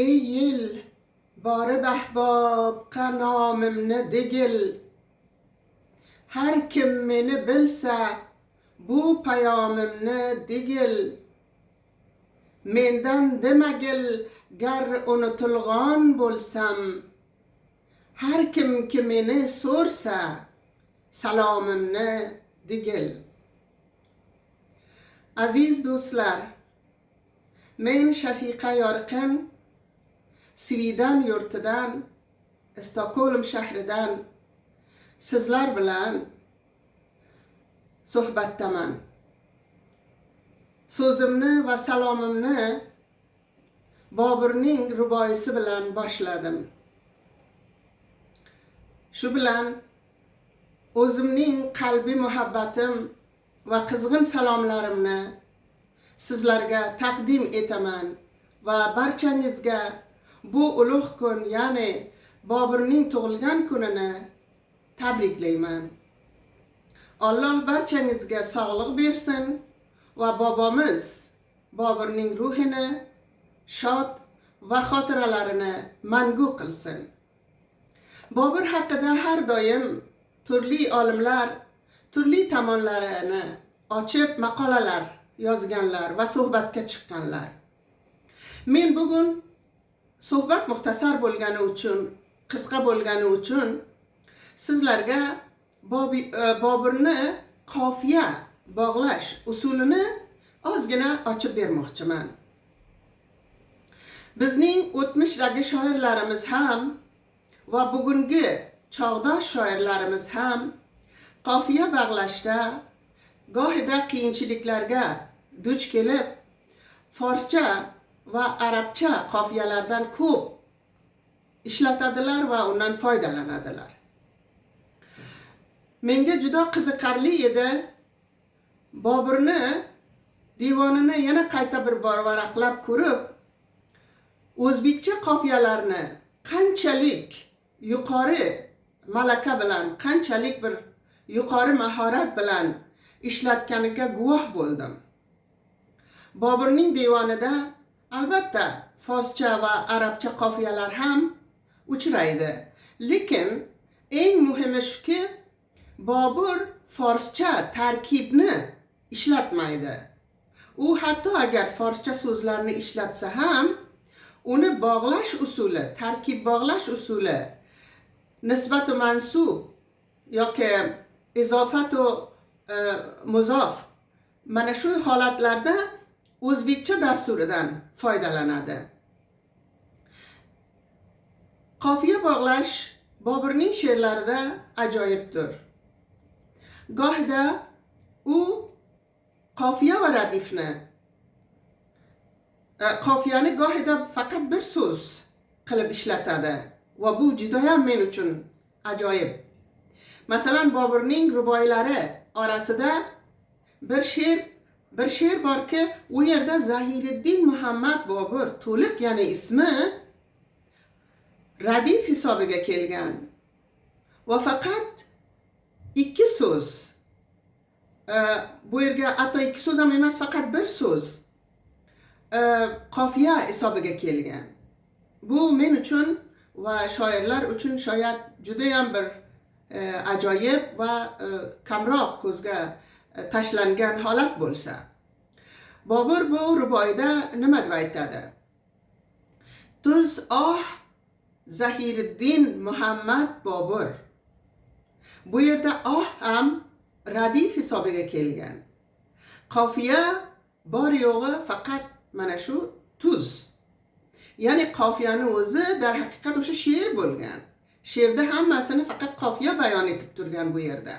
ey yil bori bahbobqa nomimni degil. Har kim meni bilsa bu payomimni degil. Mendan demagil gar unutilg'on bo'lsam. Har kim ki meni so'rsa salomimni degil. Aziz do'stlar, men Shafiqa Yorqin Sweden yurtidan, Stockholm shahridan sizlar bilan suhbatdaman. So'zimni va salomimni Boburning ruboyisi bilan boshladim. Shu bilan o'zimning qalbiy muhabbatim va qizg'in salomlarimni sizlarga taqdim etaman va barchangizga bu ulug' kun, ya'ni Boburning tug'ilgan kunini tabriklayman. Alloh barchangizga sog'lik bersin va bobomiz Boburning ruhini shod va xotiralarini mangu qilsin. Bobur haqida har doim turli olimlar turli tomonlarini ochib maqolalar yozganlar va suhbatga chiqqanlar. Men bugun suhbat muxtasar bo'lgani uchun, qisqa bo'lgani uchun sizlarga Boburni qofiya bog'lash usulini ozgina ochib bermoqchiman. Bizning o'tmishdagi shoirlarimiz ham va bugungi chog'dosh shoirlarimiz ham qofiya bog'lashda gohida qiyinchiliklarga duch kelib, forscha va arabcha qofiyalardan ko'p ishlatadilar va undan foydalanadilar. Menga juda qiziqarli edi Boburni devonini yana qayta bir bor varaqlab ko'rib, o'zbekcha qofiyalarni qanchalik yuqori malaka bilan, qanchalik bir yuqori mahorat bilan ishlatganiga guvoh bo'ldim. Boburning devonida albatta forscha va arabcha qofiyalar ham uchraydi. Lekin eng muhimi shuki, Bobur forscha tarkibni ishlatmaydi. U hatto agar forscha so'zlarni ishlatsa ham, uni bog'lash usuli, tarkib bog'lash usuli, nisbatu mansub yoki izofatu muzof, mana shu holatlarda o'zbekcha dasturidan foydalanadi. Qofiya bog'lash Boburning she'rlarida ajoyibdir. Gohida u qofiya va radifni, qofiyani gohida faqat bir so'z qilib ishlatadi va bu juda ham men uchun ajoyib. Masalan, Boburning ruboylari orasida bir she'r borki, u yerda Zahiriddin Muhammad Bobur to'liq, ya'ni ismi radif hisobiga kelgan va faqat ikki so'z, bu yerga hatto ikki so'z ham emas, faqat bir so'z qofiya hisobiga kelgan. Bu men uchun va shoirlar uchun shoyat juda ham bir ajoyib va kamroq ko'zga tashlangan holat bo'lsa. Bobur bu ruboyda nima deb aytadi? Tuz Zahiriddin Muhammad Bobur. Bu yerda ham radif hisobiga kelgan. Qofiya bor yo'g'i faqat mana shu tuz. Ya'ni qofiyani o'zi dar haqiqat o'sha she'r bo'lgan. She'rda hammasini faqat qofiya bayon etib turgan bu yerda.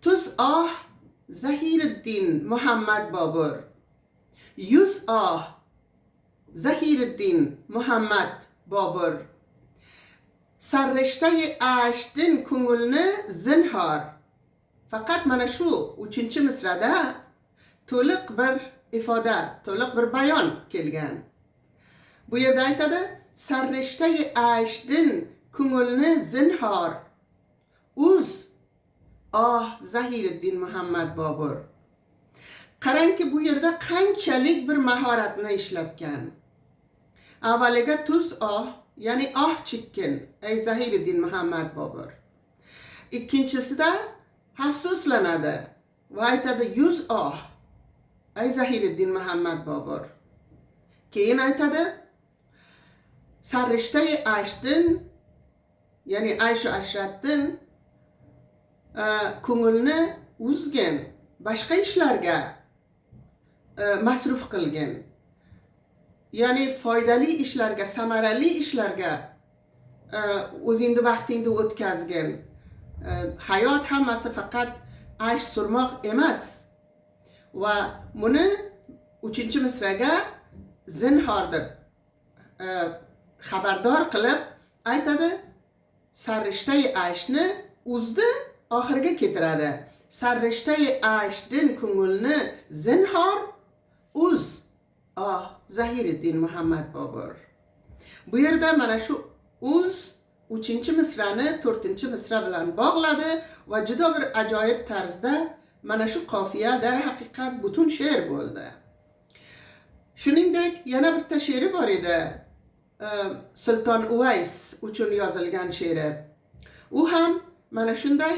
Tuz Zahiriddin Muhammad Bobur. Yuz Zahiriddin Muhammad Bobur. Sarrishtayi ashdin ko'ngilni zinhor. Faqat mana shu 3-misrada to'liq bir ifoda, to'liq bir bayon kelgan. Bu yerda aytadi, sarrishtayi ashdin ko'ngilni zinhor. Uz Zahiriddin Muhammad Bobur. Qarangki, bu yerda qanchalik bir mahoratni ishlatgan. avvaliga tuz ya'ni chekkin ey Zahiriddin Muhammad Bobur. Ikkinchisida afsuslanadi va aytadi 100 ey Zahiriddin Muhammad Bobur. Keyin aytadi sarrishtai ashdin ya'ni Ayshu Ashratdin ko'ngilni uzgin, boshqa ishlarga masruf qilgin. Ya'ni foydali ishlarga, samarali ishlarga o'zingni vaqtingni o'tkazgin. Hayot hammasi faqat aysh surmoq emas. Va buni 3-misraga zinhor deb xabardor qilib aytadi, sarrishtai ayshni uzdi, oxiriga keltiradi. Sarrishtai ayshdan ko'ngilni zinhor uz. Zahiriddin Muhammad Bobur. Bu yerda mana shu uz 3-misrani 4-misra bilan bog'ladi va juda bir ajoyib tarzda mana shu qofiya dar haqiqat butun she'r bo'ldi. Shuningdek, yana bitta she'ri bor edi. Sulton Uvays uchun yozilgan she'ri. U ham mana shunday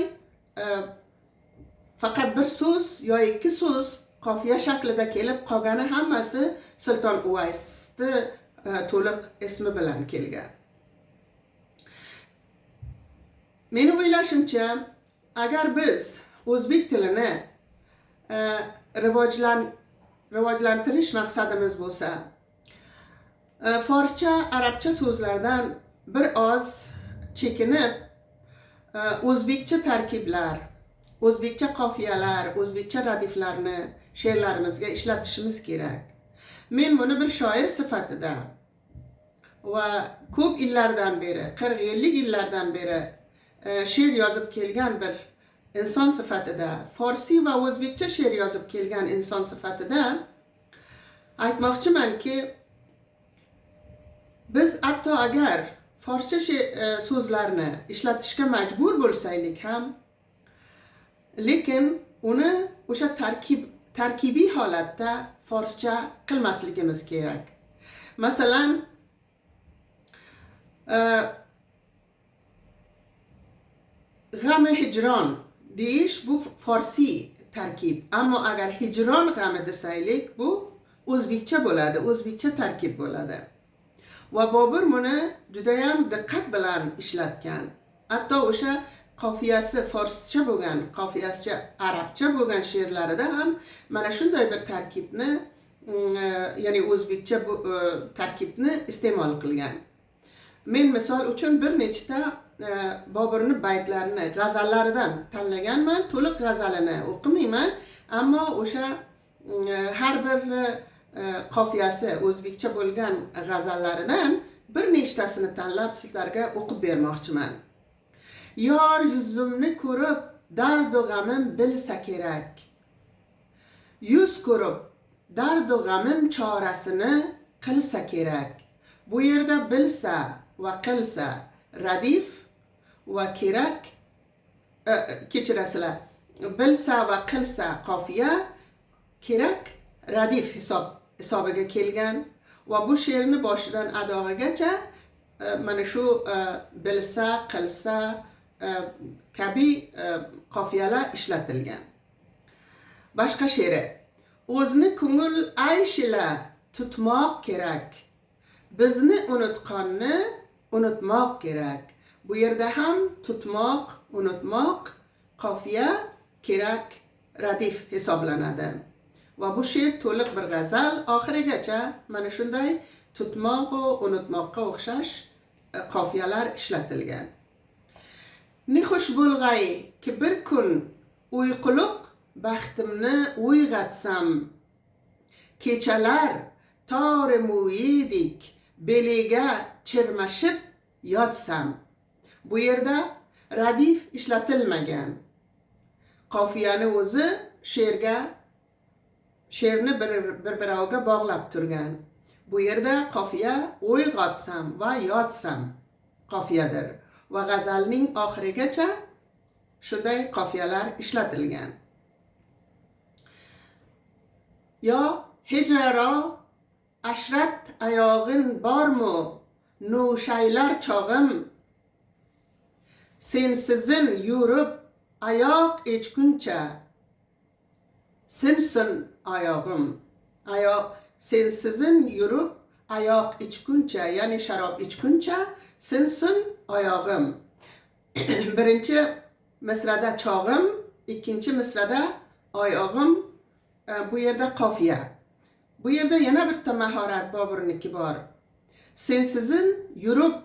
faqat bir so'z yo ikki so'z qofiya shaklida kelib qolgani hammasi Sulton Uvaysni to'liq ismi bilan kelgan. Meni o'ylashimcha, agar biz o'zbek tilini rivojlantirish maqsadimiz bo'lsa, forscha, arabcha so'zlardan bir oz chekinib, o'zbekcha tarkiblar, o'zbekcha qofiyalar, o'zbekcha radiflarni she'rlarimizga ishlatishimiz kerak. Men buni bir shoir sifatida va ko'p yillardan beri, 40-50 yillardan beri she'r yozib kelgan bir inson sifatida, forsi va o'zbekcha she'r yozib kelgan inson sifatida aytmoqchimanki, biz hatto agar forscha so'zlarni ishlatishga majbur bo'lsaylik ham, lekin uni o'sha tarkibiy holatda forscha qilmasligimiz kerak. Masalan, g'am-i hijron deyish bu forsi tarkib, ammo agar hijron g'ami desaylik, bu o'zbekcha bo'ladi, o'zbekcha tarkib bo'ladi. Va Bobur buni judayam diqqat bilan ishlatgan. Hatto o'sha qofiyasi forscha bo'lgan, qofiyasi arabcha bo'lgan she'rlarida ham mana shunday bir tarkibni, ya'ni o'zbekcha tarkibni iste'mol qilgan. Men misol uchun bir nechta Boburni baytlarini, g'azallaridan tanlaganman. To'liq g'azalini o'qimayman, ammo o'sha har bir qofiyasi o'zbekcha bo'lgan g'azallaridan bir nechtasini tanlab sizlarga o'qib bermoqchiman. Yor yuzimni ko'rib dardu g'amim bilsa kerak. Yuz ko'rib dardu g'amim chorasini qilsa kerak. Bu yerda bilsa va qilsa radif va kerak, kechirasizlar. Bilsa va qilsa qofiya, kerak radif hisobiga kelgan va bu she'rni boshidan adog'igacha mana shu bilsa, qilsa kabi qofiyalar ishlatilgan. Boshqa she'ri. O'zni ko'ngil aysh ila tutmoq kerak. Bizni unutqonni unutmoq kerak. Bu yerda ham tutmoq, unutmoq qofiya, kerak radif hisoblanadi. Va bu she'r to'liq bir g'azal, oxirigacha mana shunday tutmoq va unutmoqqa o'xshash qofiyalar ishlatilgan. Ne xush bo'lg'ay ki bir kun uyquliq baxtimni uyg'atsam, kechalar tor mo'yidek beliga chirmashib yotsam. Bu yerda radif ishlatilmagan. Qofiyani o'zi she'rni bir-biriga bog'lab turgan. Bu yerda qofiya uyg'otsam va yotsam qofiyadir. Va g'azalning oxirigacha shunday qofiyalar ishlatilgan. Ya hijraro ashrat ayog'in bormi no'shaylar chog'im sensizin yurib ayoq echguncha sinsin oyog'im sensizin yurib ayoq ichguncha ya'ni sharob ichguncha sinsin oyog'im. Birinchi misrada chog'im, ikkinchi misrada oyog'im. Bu yerda qofiya. Bu yerda yana bitta mahorat Boburniki bor. Sensizin yurib,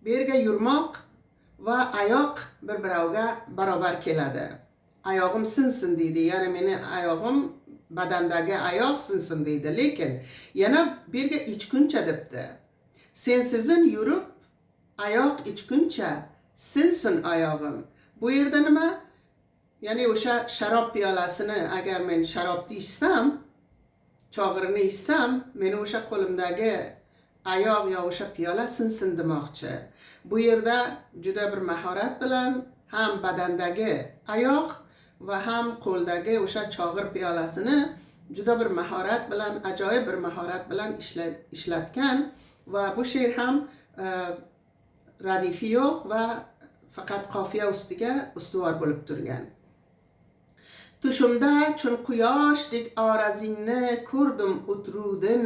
bu yerga yurmoq va ayoq bir-birovga barobar keladi. Oyog'im sinsin deydi, ya'ni meni oyog'im badandagi oyoq sinsin deydi, lekin yana bu yerga ichguncha debdi. Sensizin yurib ayoq ichguncha sinsin oyog'im. Bu yerda nima? Ya'ni o'sha sharob piyolasini agar men sharobni ichsam, chog'irini ichsam, meni o'sha qo'limdagi oyoq yo o'sha piyola sinsin demoqchi. Bu yerda juda bir mahorat bilan ham badandagi oyoq va ham qo'ldagi o'sha chog'ir piyolasini juda bir mahorat bilan, ajoyib bir mahorat bilan ishlatgan va bu she'r ham radifi yo'q va faqat qofiya ustiga ustuvor bo'lib turgan. Tushimda chun quyoshdek orazingni ko'rdim o'trudin,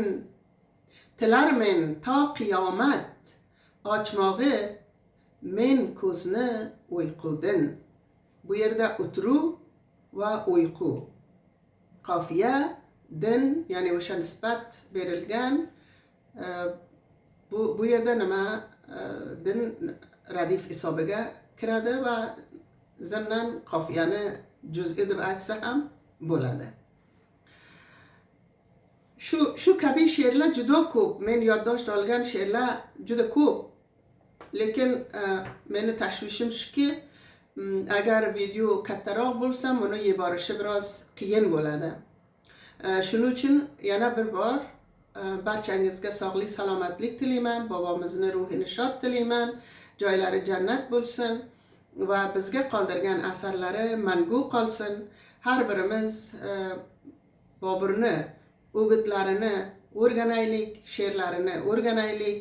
tilarmen to qiyomat ochmog'i men ko'zni uyqudin. Bu yerda o'tru va uyqu. Qofiya, din, ya'ni o'sha nisbat berilgan. Bu yerda nima? Din radif hisobiga kiradi va zimnan qofiyani juz'i deb aytsa ham bo'ladi. Shu kabi she'rlar juda ko'p. Men yoddosh olgan she'rlar juda ko'p. Lekin meni tashvishim shuki, agar video kattaroq bo'lsa, buni yeborishi biroz qiyin bo'ladi. Shuning uchun yana bir bor barchangizga sog'lik, salomatlik tilayman, bobomizni ruhini shod tilayman, joylari jannat bo'lsin va bizga qoldirgan asarlari mangu qolsin. Har birimiz Boburni o'gitlarini o'rganaylik, she'rlarini o'rganaylik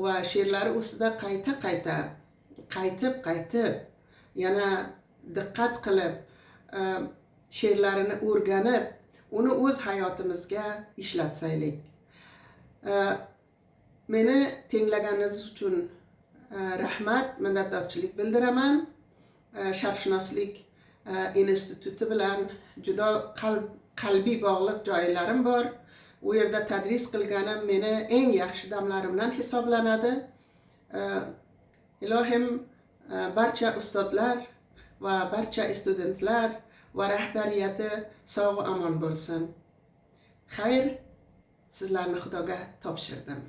va she'rlari ustida qaytib yana diqqat qilib she'rlarini o'rganib, uni o'z hayotimizga ishlatsaylik. Meni tinglaganingiz uchun rahmat, minnatdorchilik bildiraman. Sharqshunoslik instituti bilan juda qalbiy bog'liq joylarim bor. U yerda tadris qilganim meni eng yaxshi damlarimdan hisoblanadi. Ilohim barcha ustozlar va barcha studentlar va rahbariyati sog' va omon bo'lsin. Xayr, sizlarni Xudoga topshirdim.